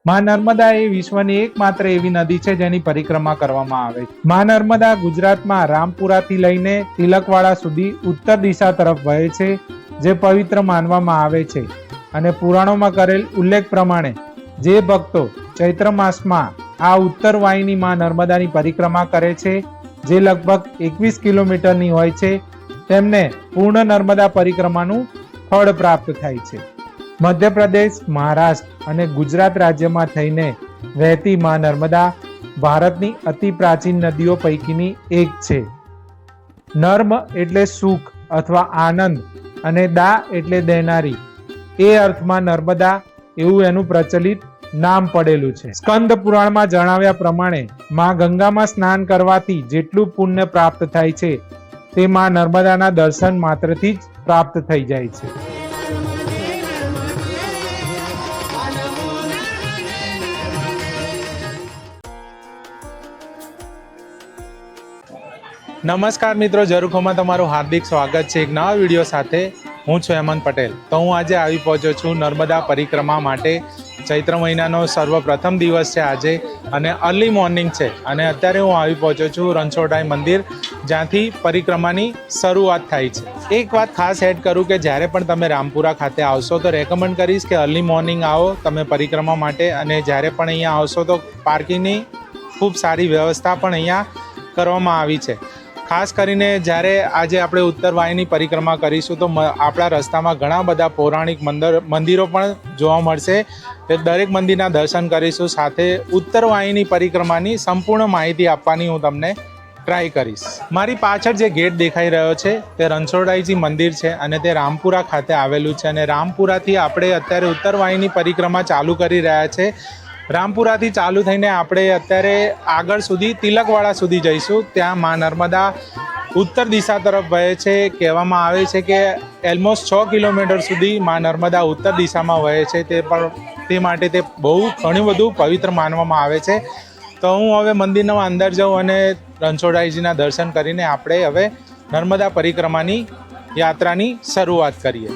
મા નર્મદા એ વિશ્વની એકમાત્ર એવી નદી છે જેની પરિક્રમા કરવામાં આવે છે. મા નર્મદા ગુજરાતમાં રામપુરાથી લઈને તિલકવાડા સુધી ઉત્તર દિશા તરફ વહે છે, જે પવિત્ર માનવામાં આવે છે. અને પુરાણોમાં કરેલ ઉલ્લેખ પ્રમાણે જે ભક્તો ચૈત્ર માસમાં આ ઉત્તર વાહિની મા નર્મદાની પરિક્રમા કરે છે, જે લગભગ 21 કિલોમીટરની હોય છે, તેમને પૂર્ણ નર્મદા પરિક્રમાનું ફળ પ્રાપ્ત થાય છે. મધ્યપ્રદેશ, મહારાષ્ટ્ર અને ગુજરાત રાજ્યમાં થઈને વહેતી મા નર્મદા ભારતની અતિ પ્રાચીન નદીઓ પૈકીની એક છે. નર્મ એટલે સુખ અથવા આનંદ અને દા એટલે દેનારી, એ અર્થમાં નર્મદા એવું એનું પ્રચલિત નામ પડેલું છે. સ્કંદ પુરાણમાં જણાવ્યા પ્રમાણે મા ગંગામાં સ્નાન કરવાથી જેટલું પુણ્ય પ્રાપ્ત થાય છે તે મા નર્મદાના દર્શન માત્રથી જ પ્રાપ્ત થઈ જાય છે. નમસ્કાર મિત્રો, ઝરૂખોમાં તમારું હાર્દિક સ્વાગત છે એક નવા વિડીયો સાથે. હું છું હેમંત પટેલ. તો હું આજે આવી પહોંચ્યો છું નર્મદા પરિક્રમા માટે. ચૈત્ર મહિનાનો સર્વપ્રથમ દિવસ છે આજે અને અર્લી મોર્નિંગ છે અને અત્યારે હું આવી પહોંચ્યો છું રણછોડરાય મંદિર, જ્યાંથી પરિક્રમાની શરૂઆત થાય છે. એક વાત ખાસ એડ કરું કે જ્યારે પણ તમે રામપુરા ખાતે આવશો તો રેકમેન્ડ કરીશ કે અર્લી મોર્નિંગ આવો તમે પરિક્રમા માટે. અને જ્યારે પણ અહીંયા આવશો તો પાર્કિંગની ખૂબ સારી વ્યવસ્થા પણ અહીંયા કરવામાં આવી છે. ખાસ કરીને જ્યારે આજે આપણે ઉત્તર વાહિની પરિક્રમા કરીશું તો આપણા રસ્તામાં ઘણા બધા પૌરાણિક મંદિરો પણ જોવા મળશે. દરેક મંદિરના દર્શન કરીશું, સાથે ઉત્તર વાહિની પરિક્રમાની સંપૂર્ણ માહિતી આપવાની હું તમને ટ્રાય કરીશ. મારી પાછળ જે ગેટ દેખાઈ રહ્યો છે તે રણછોડરાયજી મંદિર છે અને તે રામપુરા ખાતે આવેલું છે. અને રામપુરાથી આપણે અત્યારે ઉત્તર વાહિની પરિક્રમા ચાલુ કરી રહ્યા છે. રામપુરાથી ચાલુ થઈને આપણે અત્યારે આગળ સુધી તિલકવાડા સુધી જઈશું. ત્યાં મા નર્મદા ઉત્તર દિશા તરફ વહે છે. કહેવામાં આવે છે કે ઓલમોસ્ટ 6 કિલોમીટર સુધી મા નર્મદા ઉત્તર દિશામાં વહે છે. તે માટે તે બહુ ઘણું બધું પવિત્ર માનવામાં આવે છે. તો હું હવે મંદિરના અંદર જાઉં અને રણછોડરાયજીના દર્શન કરીને આપણે હવે નર્મદા પરિક્રમાની યાત્રાની શરૂઆત કરીએ.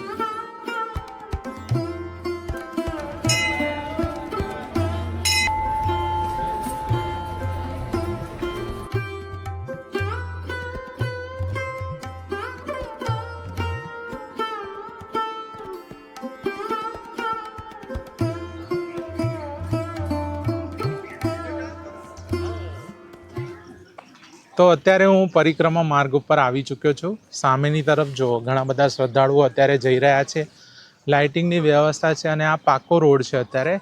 તો અત્યારે હું પરિક્રમા માર્ગ ઉપર આવી ચૂક્યો છું. સામેની તરફ જો ઘણા બધા શ્રદ્ધાળુઓ અત્યારે જઈ રહ્યા છે. લાઇટિંગની વ્યવસ્થા છે અને આ પાકો રોડ છે.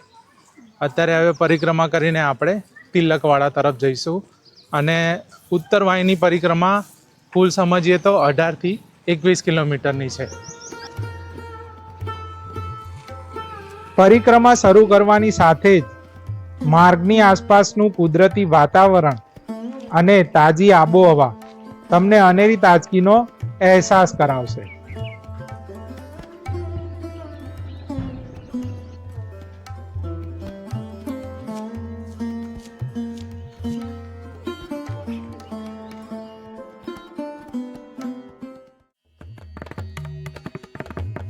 અત્યારે હવે પરિક્રમા કરીને આપણે તિલકવાડા તરફ જઈશું. અને ઉત્તર વાહિની પરિક્રમા કુલ સમજીએ તો 18થી 21 કિલોમીટરની છે. પરિક્રમા શરૂ કરવાની સાથે જ માર્ગની આસપાસનું કુદરતી વાતાવરણ અને તાજી આબોહવા તમને અનેરી તાજગીનો અહેસાસ કરાવશે.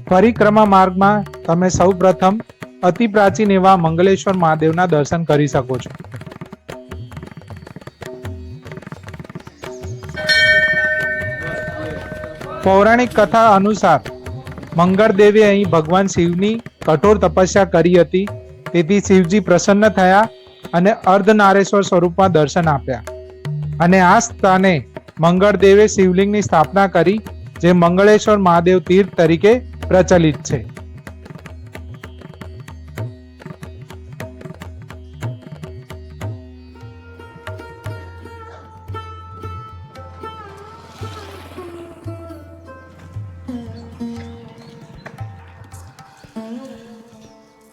પરિક્રમા માર્ગમાં તમે સૌ પ્રથમ અતિ પ્રાચીન એવા મંગલેશ્વર મહાદેવના દર્શન કરી શકો છો. પૌરાણિક કથા અનુસાર મંગળદેવે અહીં ભગવાન શિવની કઠોર તપસ્યા કરી હતી. તેથી શિવજી પ્રસન્ન થયા અને અર્ધનારેશ્વર સ્વરૂપમાં દર્શન આપ્યા. અને આ સ્થાને મંગળદેવે શિવલિંગની સ્થાપના કરી, જે મંગળેશ્વર મહાદેવ તીર્થ તરીકે પ્રચલિત છે.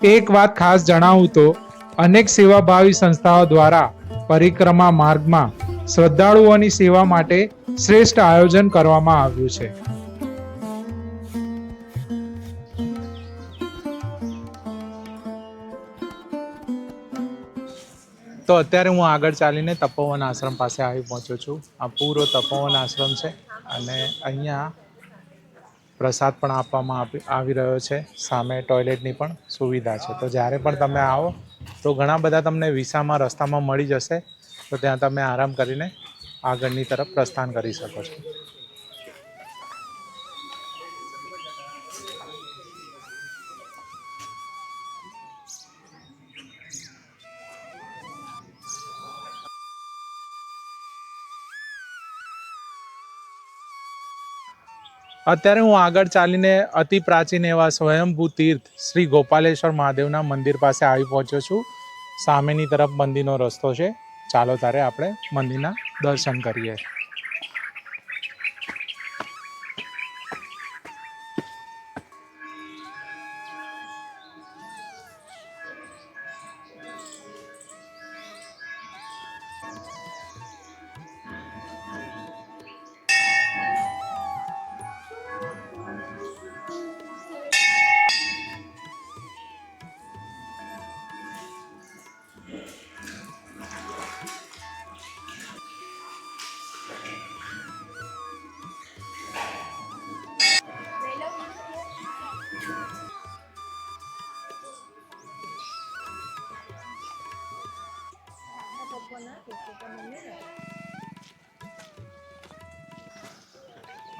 એક વાત ખાસ જણાવું તો અનેક સેવાભાવી સંસ્થાઓ દ્વારા પરિક્રમા માર્ગમાં શ્રદ્ધાળુઓની સેવા માટે શ્રેષ્ઠ આયોજન કરવામાં આવ્યું છે. તો અત્યારે હું આગળ ચાલીને તપોવન આશ્રમ પાસે આવી પહોંચ્યો છું. આ પૂરો તપોવન આશ્રમ છે અને અહીંયા પ્રસાદ પણ આપવામાં આવી રહ્યો છે. સામે ટોયલેટની પણ સુવિધા છે. તો જ્યારે પણ તમે આવો તો ઘણા બધા તમને વિસામાં રસ્તામાં મળી જશે, તો ત્યાં તમે આરામ કરીને આગળની તરફ પ્રસ્થાન કરી શકો છો. અત્યારે હું આગળ ચાલીને અતિ પ્રાચીન એવા સ્વયંભૂ તીર્થ શ્રી ગોપાલેશ્વર મહાદેવના મંદિર પાસે આવી પહોંચ્યો છું. સામેની તરફ મંદિરનો રસ્તો છે. ચાલો તારે આપણે મંદિરના દર્શન કરીએ.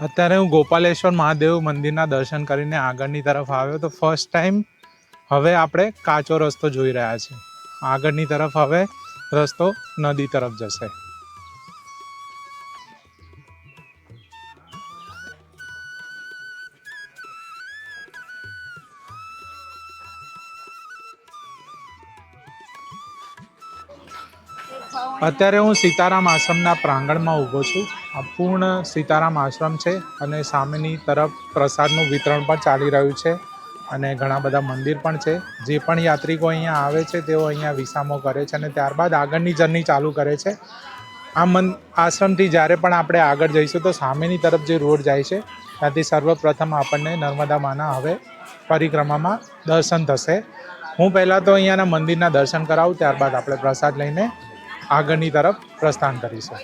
અત્યારે હું ગોપાલેશ્વર મહાદેવ મંદિરના દર્શન કરીને આગળની તરફ આવ્યો તો ફર્સ્ટ ટાઈમ હવે આપણે કાચો રસ્તો જોઈ રહ્યા છીએ. આગળની તરફ હવે રસ્તો નદી તરફ જશે. અત્યારે હું સીતારામ આશ્રમના પ્રાંગણમાં ઊભો છું. આ પૂર્ણ સીતારામ આશ્રમ છે અને સામેની તરફ પ્રસાદનું વિતરણ પણ ચાલી રહ્યું છે અને ઘણા બધા મંદિર પણ છે. જે પણ યાત્રિકો અહીંયા આવે છે તેઓ અહીંયા વિસામો કરે છે અને ત્યારબાદ આગળની જર્ની ચાલુ કરે છે. આ આશ્રમથી જ્યારે પણ આપણે આગળ જઈશું તો સામેની તરફ જે રોડ જાય છે ત્યાંથી સર્વપ્રથમ આપણને નર્મદા માના હવે પરિક્રમામાં દર્શન થશે. હું પહેલાં તો અહીંયાના મંદિરના દર્શન કરાવું, ત્યારબાદ આપણે પ્રસાદ લઈને આગળની તરફ પ્રસ્થાન કરીશું.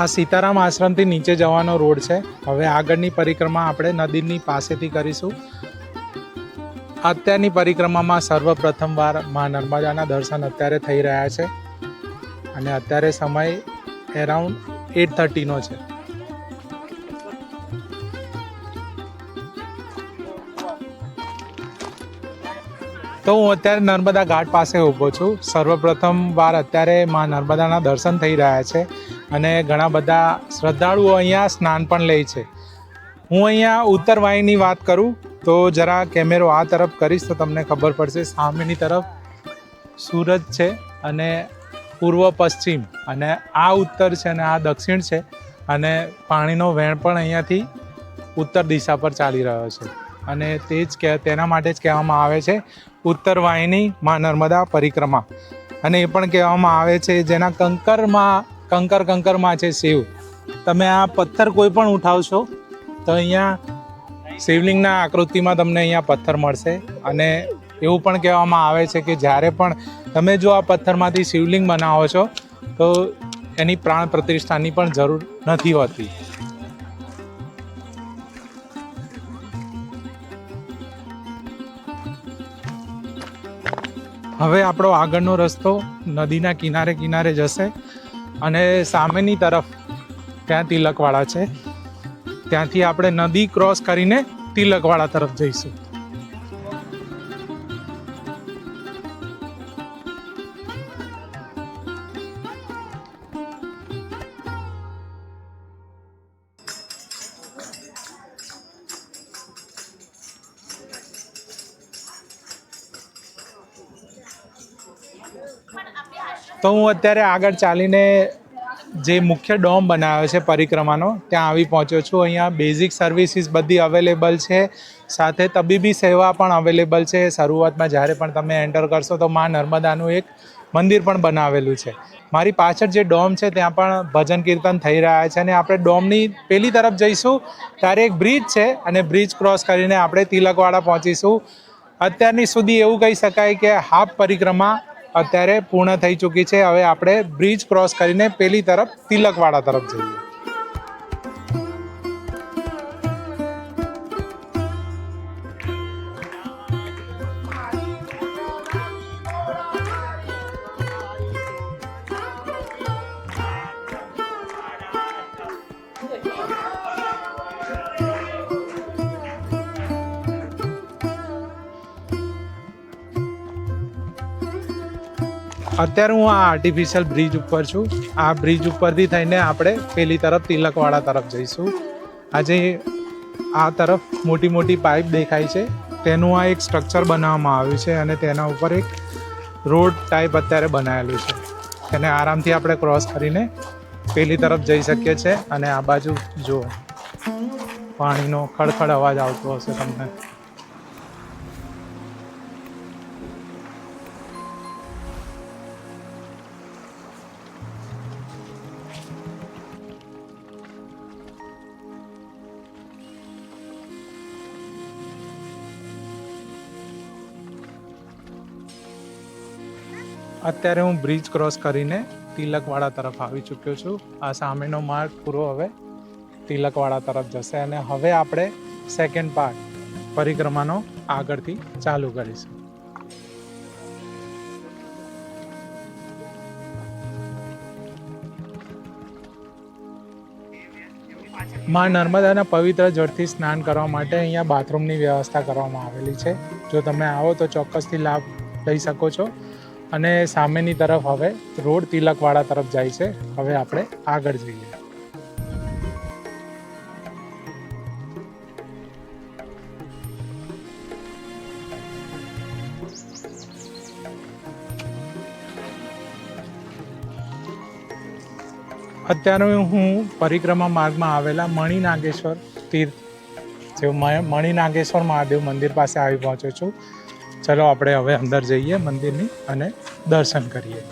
આ સીતારામ આશ્રમથી નીચે જવાનો રોડ છે. હવે આગળની પરિક્રમા આપણે નદીની પાસેથી કરીશું. અત્યારની પરિક્રમામાં સર્વપ્રથમવાર મા નર્મદાના દર્શન અત્યારે થઈ રહ્યા છે અને અત્યારે સમય એરાઉન્ડ 8:30નો છે. તો હું અત્યારે નર્મદા ઘાટ પાસે ઊભો છું. સર્વપ્રથમ વાર અત્યારે મા નર્મદાના દર્શન થઈ રહ્યા છે અને ઘણા બધા શ્રદ્ધાળુઓ અહીંયા સ્નાન પણ લે છે. હું અહીંયા ઉત્તર વાહિની વાત કરું તો જરા કેમેરો આ તરફ કરીશ તો તમને ખબર પડશે. સામેની તરફ સુરત છે અને પૂર્વ પશ્ચિમ, અને આ ઉત્તર છે અને આ દક્ષિણ છે અને પાણીનો વહેણ પણ અહીંયાથી ઉત્તર દિશા પર ચાલી રહ્યો છે અને તેના માટે જ કહેવામાં આવે છે ઉત્તર વાહિની મા નર્મદા પરિક્રમા. અને એ પણ કહેવામાં આવે છે જેના કંકરમાં છે શિવ. તમે આ પથ્થર કોઈ પણ ઉઠાવશો તો અહીંયા શિવલિંગના આકૃતિમાં તમને અહીંયા પથ્થર મળશે અને એવું પણ કહેવામાં આવે છે કે જ્યારે પણ તમે જો આ પથ્થરમાંથી શિવલિંગ બનાવો છો તો એની પ્રાણ પ્રતિષ્ઠાની પણ જરૂર નથી હોતી. હવે આપણો આગળનો રસ્તો નદીના કિનારે કિનારે જશે અને સામેની તરફ ત્યાં તિલકવાડા છે. ત્યાંથી આપણે નદી ક્રોસ કરીને તિલકવાડા તરફ જઈશું. તો હું અત્યારે આગળ ચાલીને જે મુખ્ય ડોમ બનાવ્યો છે પરિક્રમાનો ત્યાં આવી પહોંચ્યો છું. અહીંયા બેઝિક સર્વિસીસ બધી અવેલેબલ છે, સાથે તબીબી સેવા પણ અવેલેબલ છે. શરૂઆતમાં જ્યારે પણ તમે એન્ટર કરશો તો મા નર્મદાનું એક મંદિર પણ બનાવેલું છે. મારી પાછળ જે ડોમ છે ત્યાં પણ ભજન કીર્તન થઈ રહ્યા છે અને આપણે ડોમની પેલી તરફ જઈશું ત્યારે એક બ્રિજ છે અને બ્રિજ ક્રોસ કરીને આપણે તિલકવાડા પહોંચીશું. અત્યારની સુધી એવું કહી શકાય કે હાફ પરિક્રમા અત્યારે પૂર્ણ થઈ ચૂકી છે. હવે આપણે બ્રિજ ક્રોસ કરીને પેલી તરફ તિલકવાડા તરફ જઈએ. અત્યારે હું આ આર્ટિફિશિયલ બ્રિજ ઉપર છું. આ બ્રિજ ઉપરથી થઈને આપણે પેલી તરફ તિલકવાડા તરફ જઈશું. આજે આ તરફ મોટી મોટી પાઇપ દેખાય છે, તેનું આ એક સ્ટ્રક્ચર બનાવવામાં આવ્યું છે અને તેના ઉપર એક રોડ ટાઈપ અત્યારે બનાવેલું છે. તેને આરામથી આપણે ક્રોસ કરીને પેલી તરફ જઈ શકીએ છીએ. અને આ બાજુ જો પાણીનો ખડખડ અવાજ આવતો હશે તમને. અત્યારે હું બ્રિજ ક્રોસ કરીને તિલકવાડા તરફ આવી ચૂક્યો છું. આ સામેનો માર્ગ પૂરો હવે તિલકવાડા તરફ જશે અને હવે આપણે સેકન્ડ પાર્ટ પરિક્રમાનો આગળથી ચાલુ કરીશું. માં નર્મદાના પવિત્ર જળથી સ્નાન કરવા માટે અહીંયા બાથરૂમની વ્યવસ્થા કરવામાં આવેલી છે. જો તમે આવો તો ચોક્કસથી લાભ લઈ શકો છો. અને સામેની તરફ હવે રોડ તિલકવાડા તરફ જાય છે. હવે આપણે આગળ જઈએ. અત્યારે હું પરિક્રમા માર્ગમાં આવેલા મણિનાગેશ્વર તીર્થ જે મણિનાગેશ્વર મહાદેવ મંદિર પાસે આવી પહોંચ્યો છું. ચલો આપણે હવે અંદર જઈએ મંદિરની અને દર્શન કરીએ.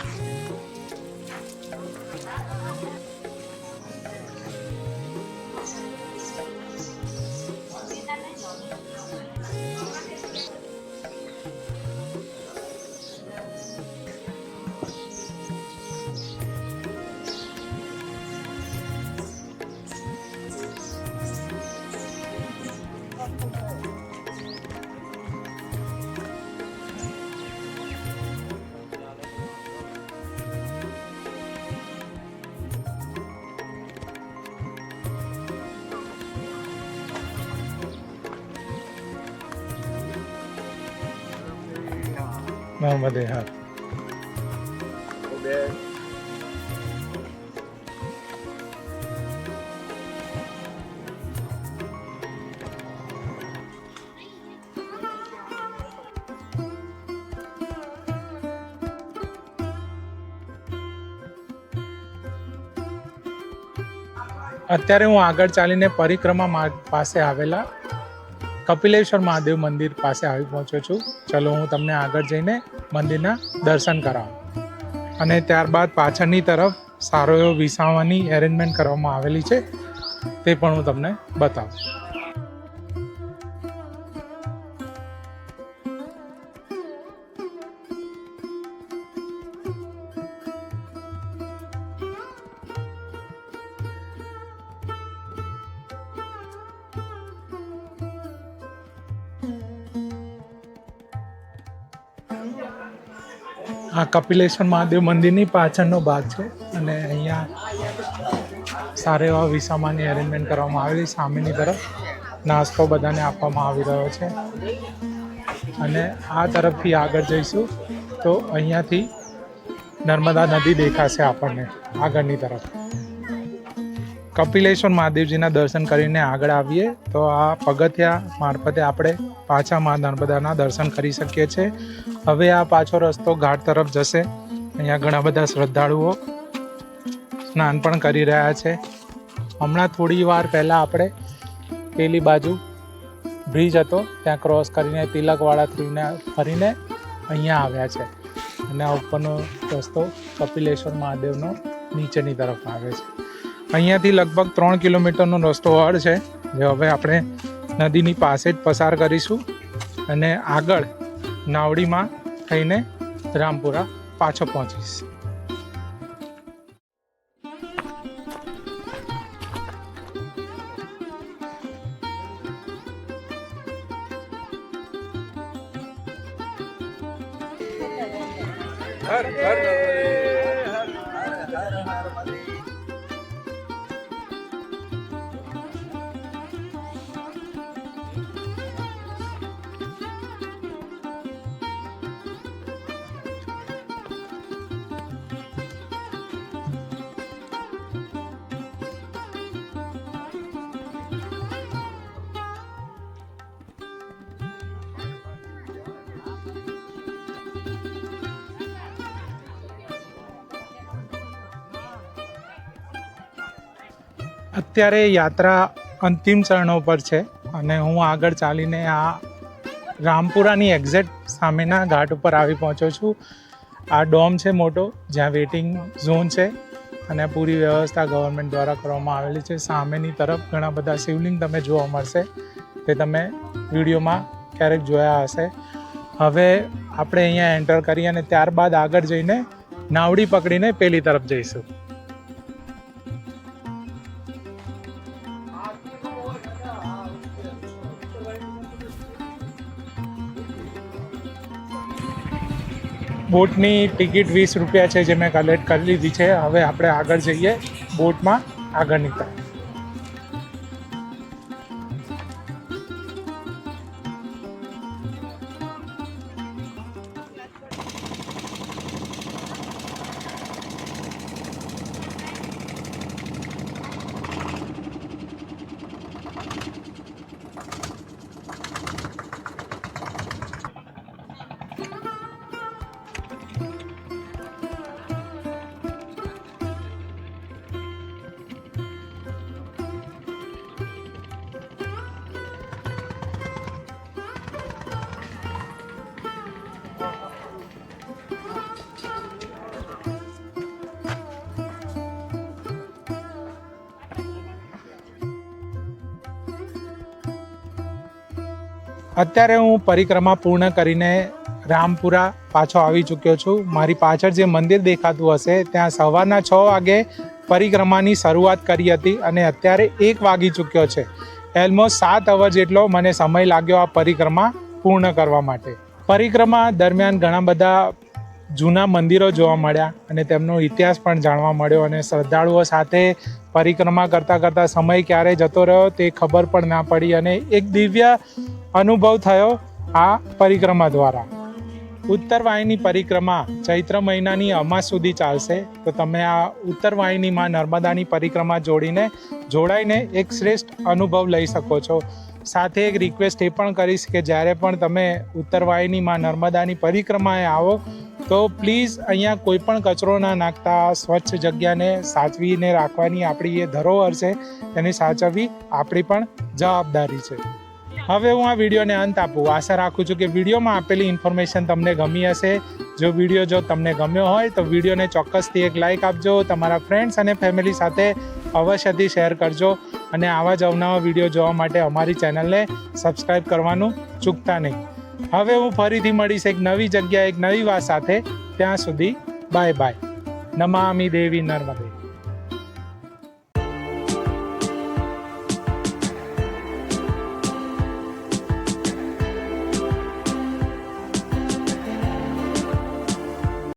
નર્મદે હર. અત્યારે હું આગળ ચાલીને પરિક્રમા માર્ગ પાસે આવેલા કપિલેશ્વર મહાદેવ મંદિર પાસે આવી પહોંચ્યો છું. ચલો હું તમને આગળ જઈને મંદિરના દર્શન કરાવું. અને ત્યારબાદ પાછળની તરફ સારો એવો વિસાવાની એરેન્જમેન્ટ કરવામાં આવેલી છે તે પણ હું તમને બતાવું. આ કપિલેશ્વર મહાદેવ મંદિરની પાછળનો ભાગ છે અને અહીંયા સારા એવા વિસામાની એરેન્જમેન્ટ કરવામાં આવેલી. સામેની તરફ નાસ્તો બધાને આપવામાં આવી રહ્યો છે અને આ તરફથી આગળ જઈશું તો અહીંયાથી નર્મદા નદી દેખાશે આપણને આગળની તરફ. કપિલેશ્વર મહાદેવજીના દર્શન કરીને આગળ આવીએ તો આ પગથિયા મારફતે આપણે પાછા મા નર્મદાના દર્શન કરી શકીએ છીએ. હવે આ પાછો રસ્તો ઘાટ તરફ જશે. અહીંયા ઘણા બધા શ્રદ્ધાળુઓ સ્નાન પણ કરી રહ્યા છે. હમણાં થોડી વાર પહેલાં આપણે પેલી બાજુ બ્રિજ હતો ત્યાં ક્રોસ કરીને તિલકવાડા ફરીને અહીંયા આવ્યા છે. અને આ ઉપરનો રસ્તો કપિલેશ્વર મહાદેવનો નીચેની તરફ આવે છે. અહીંયાથી લગભગ 3 કિલોમીટરનો રસ્તો અડ છે, જે હવે આપણે નદીની પાસે જ પસાર કરીશું અને આગળ નાવડીમાં થઈને રામપુરા પાછો પહોંચીશ. હર હર અત્યારે યાત્રા અંતિમ ચરણો પર છે અને હું આગળ ચાલીને આ રામપુરાની એક્ઝેક્ટ સામેના ઘાટ ઉપર આવી પહોંચ્યો છું. આ ડોમ છે મોટો, જ્યાં વેઇટિંગ ઝોન છે અને પૂરી વ્યવસ્થા ગવર્મેન્ટ દ્વારા કરવામાં આવેલી છે. સામેની તરફ ઘણા બધા શિવલિંગ તમે જોવા મળશે, તે તમે વિડીયોમાં ક્યારેક જોયા હશે. હવે આપણે અહીંયા એન્ટર કરી અને ત્યારબાદ આગળ જઈને નાવડી પકડીને પેલી તરફ જઈશું. બોટની ટિકિટ 20 રૂપિયા છે, જે મેં કલેક્ટ કરી લીધી છે. હવે આપણે આગળ જઈએ બોટમાં આગળની તરફ. અત્યારે હું પરિક્રમા પૂર્ણ કરીને રામપુરા પાછો આવી ચૂક્યો છું. મારી પાછળ જે મંદિર દેખાતું હશે ત્યાં સવારના 6 વાગે પરિક્રમાની શરૂઆત કરી હતી અને અત્યારે 1 વાગી ચૂક્યો છે. ઓલમોસ્ટ 7 અવર જેટલો મને સમય લાગ્યો આ પરિક્રમા પૂર્ણ કરવા માટે. પરિક્રમા દરમિયાન ઘણા બધા જૂના મંદિરો જોવા મળ્યા અને તેમનો ઇતિહાસ પણ જાણવા મળ્યો અને શ્રદ્ધાળુઓ સાથે પરિક્રમા કરતાં કરતાં સમય ક્યારે જતો રહ્યો તે ખબર પણ ના પડી અને એક દિવ્ય અનુભવ થયો આ પરિક્રમા દ્વારા. ઉત્તરવાહિની પરિક્રમા ચૈત્ર મહિનાની અમાસ સુધી ચાલશે, તો તમે આ ઉત્તરવાહિનીમાં નર્મદાની પરિક્રમા જોડાઈને એક શ્રેષ્ઠ અનુભવ લઈ શકો છો. સાથે એક રિક્વેસ્ટ એ પણ કરીશ કે જ્યારે પણ તમે ઉત્તરવાહિનીમાં નર્મદાની પરિક્રમાએ આવો તો પ્લીઝ અહીંયા કોઈ પણ કચરો ના નાખતા, સ્વચ્છ જગ્યાને સાચવીને રાખવાની આપણી એ ધરોહર છે, તેને સાચવવી આપણી પણ જવાબદારી છે. હવે હું આ વિડીયોને અંત આપું. આશા રાખું છું કે વિડીયોમાં આપેલી ઇન્ફોર્મેશન તમને ગમી હશે. જો તમને ગમ્યો હોય તો વિડીયોને ચોક્કસથી એક લાઇક આપજો. તમારા ફ્રેન્ડ્સ અને ફેમિલી સાથે અવશ્યથી શેર કરજો અને આવા જ અવનવા વિડીયો જોવા માટે અમારી ચેનલને સબસ્ક્રાઈબ કરવાનું ચૂકતા નહીં. હવે હું ફરીથી મળીશ એક નવી જગ્યા, એક નવી વાત સાથે. ત્યાં સુધી બાય બાય. નમામિ દેવી નર્મદે.